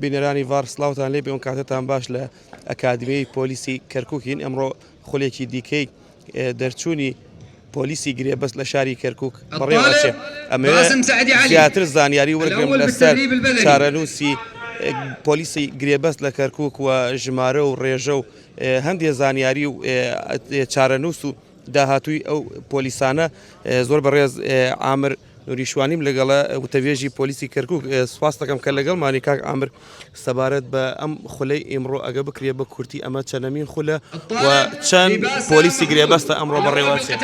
بینەرانی ڤار سڵاوتان لێ بێ ئەو کاتتان باش لە ئەکادمیای پۆلیسی کەرکووکین. ئەمڕۆ خولێکی دیکەی دەرچوونی پۆلیسی گرێبەست لە شاری کەرکووک بەڕێوەچێ ئەمە زیاتر زانیاری وەرگرم لەسەر چارەنووسی پۆلیسی گرێبەست لە کەرکووک و ژمارە و ڕێژە و هەندێک زانیاری و چارەنووس و داهاتووی ئەو پۆلیسانە زۆر بەڕێز عامر نوریشوانیم لەگەڵە وتەوێژی پۆلیسی کەرکووک سوپاس دەکەم کە لەگەڵمانی کاک عامر سەبارەت بە ئەم خولەی ئیمڕۆ ئەگە بکرێ بە کورتی ئەمە چەندەمین خولە و چەند پۆلیسی گرێبەستە ئەمڕۆ بەڕێوەچێ.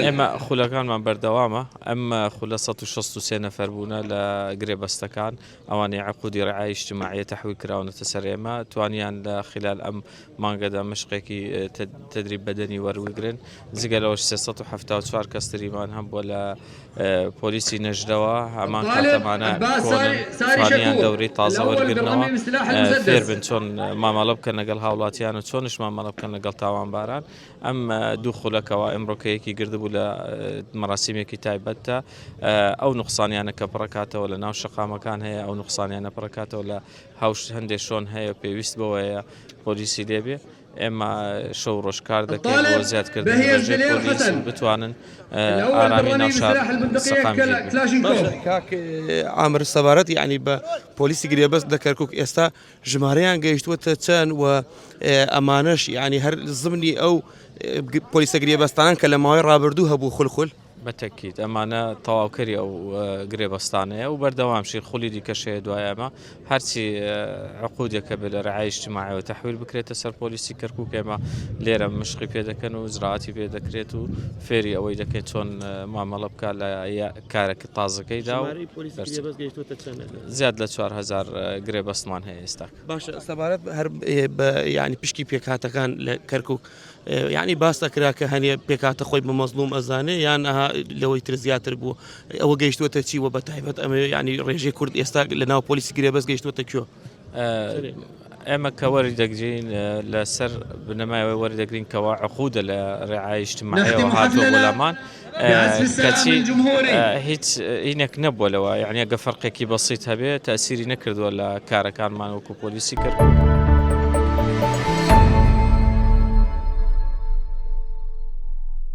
ئێمە خولەکانمان بەردەوامە. ئەم خولە 163 نەفەر بوونە لە گرێبەستەکان ئەوانەی عقودی ڕعای اجتماعیە تەحویل کراونەتە سەر ئێمە توانیان لە خلال ئەم مانگەدا مشقێکی تدریب بەدەنی وەرگرن جگەلەوە 374 کەس تریمان هەم بۆ لە پۆلیسی نەژدەوە هەمان کاتەمانە توانیان دەوری تازە وەرگرنەوە فێر بن چۆن مامەڵە بکەن لەگەڵ هاوڵاتیان و چۆنش مامەڵە بکەن لەگەڵ تاوانباران. ئەم دوو خولەکەوە ئەمڕۆکەیەکی گردبوو لە مەراسیمێکی تایبەتە ئەو نوقسانیانە کە پڕکاتەوە لە ناو شەقامەکان هەیە ئەو نوقسانیانە پڕکاتەوە لە هەوش هەندێک شۆن هەیە پێویست بەوەیە پۆلیسی لێبێ. ئێمە شەو ڕۆژکار دەکەین بۆ زیادکردن ڕێژەی پۆلیس بتوانن ئارامی ناو شار سەقام کاک عامر سەبارەت یعنی بە پۆلیسی گرێبەست لە کەرکووک ئێستا ژمارەیان گەیشتووەتە چەند و ئەمانەش یعنی هەر زمنی ئەو پۆلیسە گرێبەستانان کە لە ماوەی ڕابردوو هەبوو خولخول بەتەکیت ئەمانە تەواوکەری ئەو گرێبەستانەیە و بەردەوامشی خولی دیکەشەیە دوای ئەمە هەرچی عقودێکە بێ لە ڕعای اجتماعیەوە تەحویل بکرێتە سەر پۆلیسی کەرکووک ئێمە لێرە مشقی پێ دەکەن و زراعەتی پێ دەکرێت و فێری ئەوەی دەکەێت چۆن مامەڵە بکە لە کارێکی تازەکەیدا و زیاد لە 4000 گرێبەستمان هەیە ئێستا. باش سەبارەت هەر ینی پشکی پێکاتەکان لە کەرکووک یعنی باس دەکرا کە هەنێ پێکاتە خۆی بە مەزلوم ئەزانێ یان لەوەی تر زیاتر بوو ئەوە گەیشتووەتە چیوە بە تایبەت ئەمە ینی ڕێژەی کورد ئێستا لە ناو پۆلیسی گرێبەست گەیشتووەتە کوێ؟ ئێمە کە وەری دەگرین لەسەر بنەمایەوەی وەری دەگرین کەوا عقودە لە ڕێعای اجتماعیەوە هاتووە وەلامان کەچی هیچ هینێک نەبووە لەوە یعنی ئەگە فەرقێکی بەسیط هەبێت تەسیری نەکردووە لە کارەکانمان وەکو پۆلیسی کەرکووک.